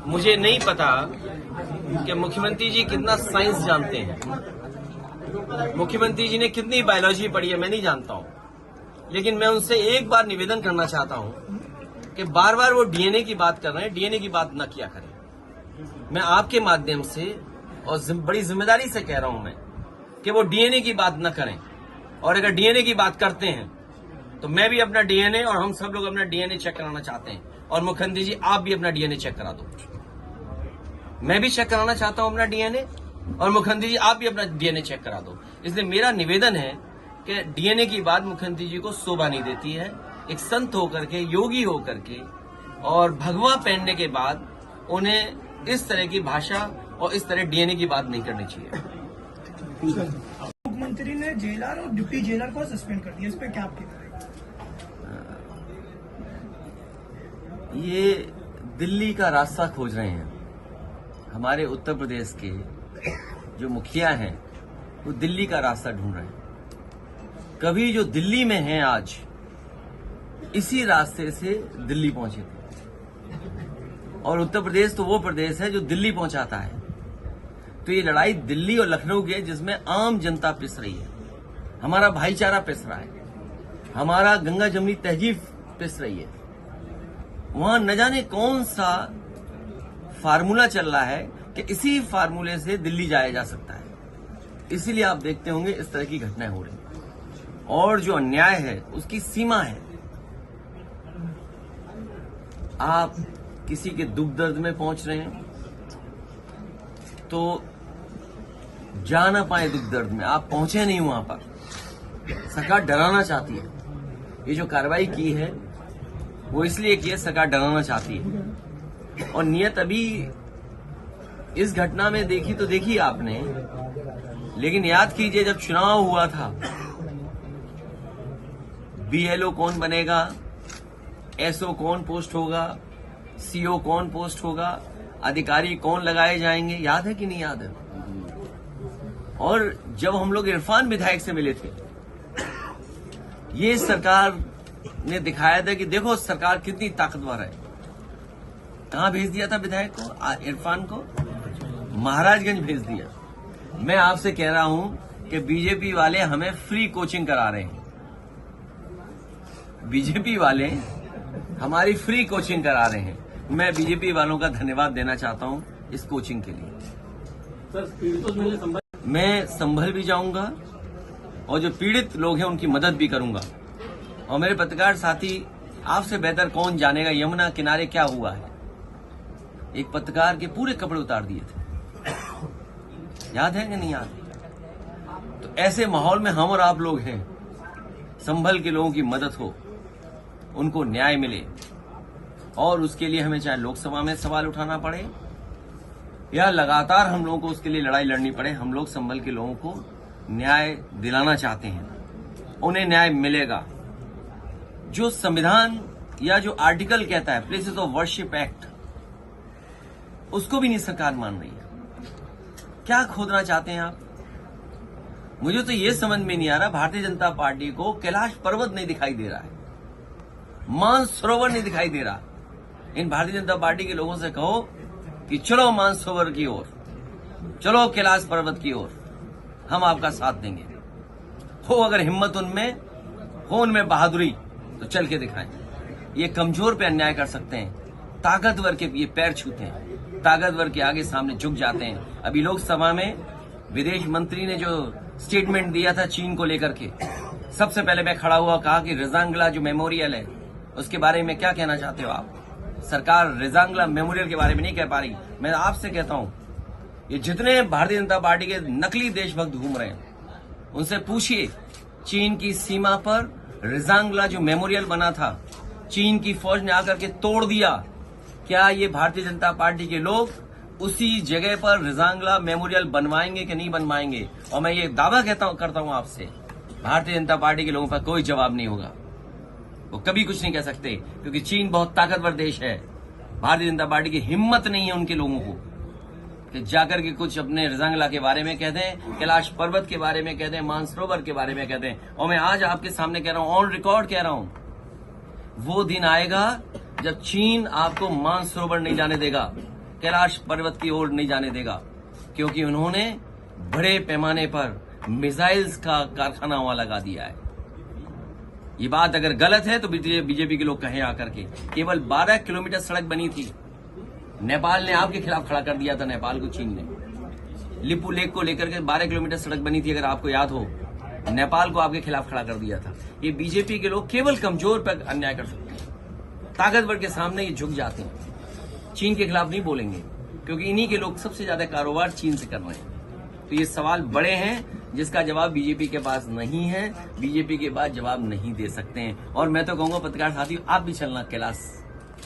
मुझे नहीं पता कि मुख्यमंत्री जी कितना साइंस जानते हैं, मुख्यमंत्री जी ने कितनी बायोलॉजी पढ़ी है मैं नहीं जानता हूं, लेकिन मैं उनसे एक बार निवेदन करना चाहता हूं कि बार बार वो डीएनए की बात कर रहे हैं, डीएनए की बात न किया करें। मैं आपके माध्यम से और बड़ी जिम्मेदारी से कह रहा हूं मैं कि वो डीएनए की बात न करें, और अगर डीएनए की बात करते हैं तो मैं भी अपना डीएनए और हम सब लोग अपना डीएनए चेक कराना चाहते हैं, और मुख्यमंत्री जी आप भी अपना डीएनए चेक करा दो। मैं भी चेक कराना चाहता हूं अपना डीएनए, और मुख्यमंत्री जी आप भी अपना डीएनए चेक करा दो। इसलिए मेरा निवेदन है कि डीएनए की बात मुख्यमंत्री जी को शोभा नहीं देती है। एक संत होकर के, योगी होकर के और भगवा पहनने के बाद उन्हें इस तरह की भाषा और इस तरह डीएनए की बात नहीं करनी चाहिए। मुख्यमंत्री ने जेलर और डिप्टी जेलर को सस्पेंड कर दिया, इस पे क्या आप कहते हैं? ये दिल्ली का रास्ता खोज रहे हैं। हमारे उत्तर प्रदेश के जो मुखिया हैं वो दिल्ली का रास्ता ढूंढ रहे हैं। कभी जो दिल्ली में हैं आज, इसी रास्ते से दिल्ली पहुंचे थे, और उत्तर प्रदेश तो वो प्रदेश है जो दिल्ली पहुंचाता है। तो ये लड़ाई दिल्ली और लखनऊ की है, जिसमें आम जनता पिस रही है, हमारा भाईचारा पिस रहा है, हमारा गंगा जमुनी तहजीब पिस रही है। वहां न जाने कौन सा फार्मूला चल रहा है कि इसी फार्मूले से दिल्ली जाया जा सकता है। इसीलिए आप देखते होंगे इस तरह की घटनाएं हो रही हैं, और जो अन्याय है उसकी सीमा है। आप किसी के दुख दर्द में पहुंच रहे हैं तो जा ना पाए दुख दर्द में, आप पहुंचे नहीं वहां पर, सरकार डराना चाहती है। ये जो कार्रवाई की है वो इसलिए की है, सरकार डराना चाहती है। और नियत अभी इस घटना में देखी तो देखी आपने, लेकिन याद कीजिए जब चुनाव हुआ था, बीएलओ कौन बनेगा, एसओ कौन पोस्ट होगा, सीओ कौन पोस्ट होगा, अधिकारी कौन लगाए जाएंगे, याद है कि नहीं याद है? और जब हम लोग इरफान विधायक से मिले थे, ये सरकार ने दिखाया था कि देखो सरकार कितनी ताकतवर है। कहां भेज दिया था विधायक को, इरफान को? महाराजगंज भेज दिया। मैं आपसे कह रहा हूं कि बीजेपी वाले हमें फ्री कोचिंग करा रहे हैं। बीजेपी वाले हमारी फ्री कोचिंग करा रहे हैं। मैं बीजेपी वालों का धन्यवाद देना चाहता हूं इस कोचिंग के लिए। मैं संभल भी जाऊंगा, और जो पीड़ित लोग हैं उनकी मदद भी करूंगा। और मेरे पत्रकार साथी, आपसे बेहतर कौन जानेगा यमुना किनारे क्या हुआ है। एक पत्रकार के पूरे कपड़े उतार दिए थे, याद है कि नहीं याद? तो ऐसे माहौल में हम और आप लोग हैं। संभल के लोगों की मदद हो, उनको न्याय मिले, और उसके लिए हमें चाहे लोकसभा में सवाल उठाना पड़े या लगातार हम लोगों को उसके लिए लड़ाई लड़नी पड़े, हम लोग संभल के लोगों को न्याय दिलाना चाहते हैं। उन्हें न्याय मिलेगा। जो संविधान या जो आर्टिकल कहता है प्लेसेस ऑफ वर्शिप एक्ट, उसको भी नहीं सरकार मान रही है। क्या खोदना चाहते हैं आप? मुझे तो ये समझ में नहीं आ रहा, भारतीय जनता पार्टी को कैलाश पर्वत नहीं दिखाई दे रहा है, मानसरोवर नहीं दिखाई दे रहा। इन भारतीय जनता पार्टी के लोगों से कहो कि चलो मानसरोवर की ओर, चलो कैलाश पर्वत की ओर, हम आपका साथ देंगे। हो अगर हिम्मत उनमें हो, उनमें बहादुरी, तो चल के दिखाएं। ये कमजोर पे अन्याय कर सकते हैं, ताकतवर के ये पैर छूते हैं, ताकतवर के आगे सामने झुक जाते हैं। अभी लोकसभा में विदेश मंत्री ने जो स्टेटमेंट दिया था चीन को लेकर के, सबसे पहले मैं खड़ा हुआ, कहा कि रिजांगला जो मेमोरियल है उसके बारे में क्या कहना चाहते हो आप? सरकार रिजांगला मेमोरियल के बारे में नहीं कह पा रही। मैं आपसे कहता हूं, ये जितने भारतीय जनता पार्टी के नकली देशभक्त घूम रहे हैं, उनसे पूछिए, चीन की सीमा पर रिजांगला जो मेमोरियल बना था, चीन की फौज ने आकर के तोड़ दिया। क्या ये भारतीय जनता पार्टी के लोग उसी जगह पर रिजांगला मेमोरियल बनवाएंगे कि नहीं बनवाएंगे? और मैं ये दावा करता हूं आपसे, भारतीय जनता पार्टी के लोगों पर कोई जवाब नहीं होगा। वो कभी कुछ नहीं कह सकते, क्योंकि चीन बहुत ताकतवर देश है। भारतीय जनता पार्टी की हिम्मत नहीं है उनके लोगों को कि जाकर के कुछ अपने रिजांगला के बारे में कह दें, कैलाश पर्वत के बारे में कह दें, मानसरोवर के बारे में कह दें। और मैं आज आपके सामने कह रहा हूं, ऑन रिकॉर्ड कह रहा हूं, वो दिन आएगा जब चीन आपको मानसरोवर नहीं जाने देगा। कैलाश पर्वत की ओर नहीं जाने देगा, क्योंकि उन्होंने बड़े पैमाने पर मिसाइल्स का कारखाना वहां लगा दिया है। ये बात अगर गलत है तो बीजेपी के लोग कहें आकर के। केवल 12 किलोमीटर सड़क बनी थी, नेपाल ने आपके खिलाफ खड़ा कर दिया था, नेपाल को, चीन ने लिपू लेक को लेकर के 12 किलोमीटर सड़क बनी थी, अगर आपको याद हो, नेपाल को आपके खिलाफ खड़ा कर दिया था। ये बीजेपी के लोग केवल कमजोर पर अन्याय कर सकते हैं, ताकतवर के सामने ये झुक जाते हैं। चीन के खिलाफ नहीं बोलेंगे, क्योंकि इन्हीं के लोग सबसे ज्यादा कारोबार चीन से कर रहे हैं। तो ये सवाल बड़े हैं जिसका जवाब बीजेपी के पास नहीं है, बीजेपी के पास जवाब नहीं दे सकते हैं। और मैं तो कहूंगा पत्रकार साथियों, आप भी चलना कैलाश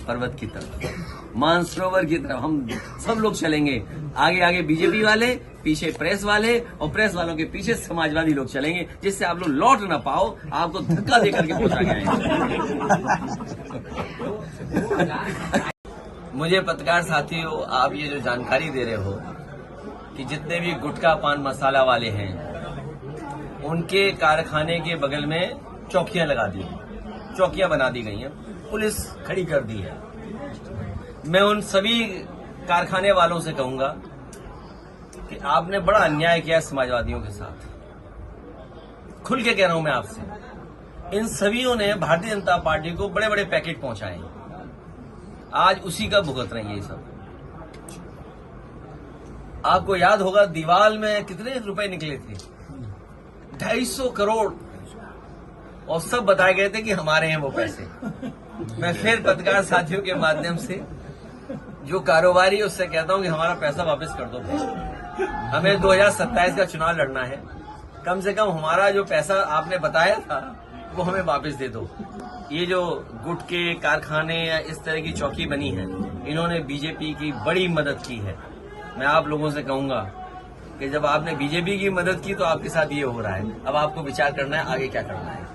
पर्वत की तरफ, मानसरोवर की तरफ, हम सब लोग चलेंगे। आगे आगे बीजेपी वाले, पीछे प्रेस वाले, और प्रेस वालों के पीछे समाजवादी लोग चलेंगे, जिससे आप लोग लौट ना पाओ, आपको धक्का देकर के पहुंचा गया। मुझे पत्रकार साथियों, आप ये जो जानकारी दे रहे हो कि जितने भी गुटखा पान मसाला वाले हैं, उनके कारखाने के बगल में चौकियां लगा दी, चौकियां बना दी गई हैं, पुलिस खड़ी कर दी है। मैं उन सभी कारखाने वालों से कहूंगा कि आपने बड़ा अन्याय किया समाजवादियों के साथ। खुल के कह रहा हूं मैं आपसे, इन सभीयों ने भारतीय जनता पार्टी को बड़े बड़े पैकेट पहुंचाए, आज उसी का भुगत रहे हैं ये सब। आपको याद होगा दीवाल में कितने रुपए निकले थे, 250 करोड़, और सब बताए गए थे कि हमारे हैं वो पैसे। मैं फिर पत्रकार साथियों के माध्यम से जो कारोबारी उससे कहता हूं कि हमारा पैसा वापस कर दो भाई, हमें 2027 का चुनाव लड़ना है, कम से कम हमारा जो पैसा आपने बताया था वो हमें वापस दे दो। ये जो गुटके कारखाने या इस तरह की चौकी बनी है, इन्होंने बीजेपी की बड़ी मदद की है। मैं आप लोगों से कहूंगा कि जब आपने बीजेपी की मदद की तो आपके साथ ये हो रहा है। अब आपको विचार करना है आगे क्या करना है।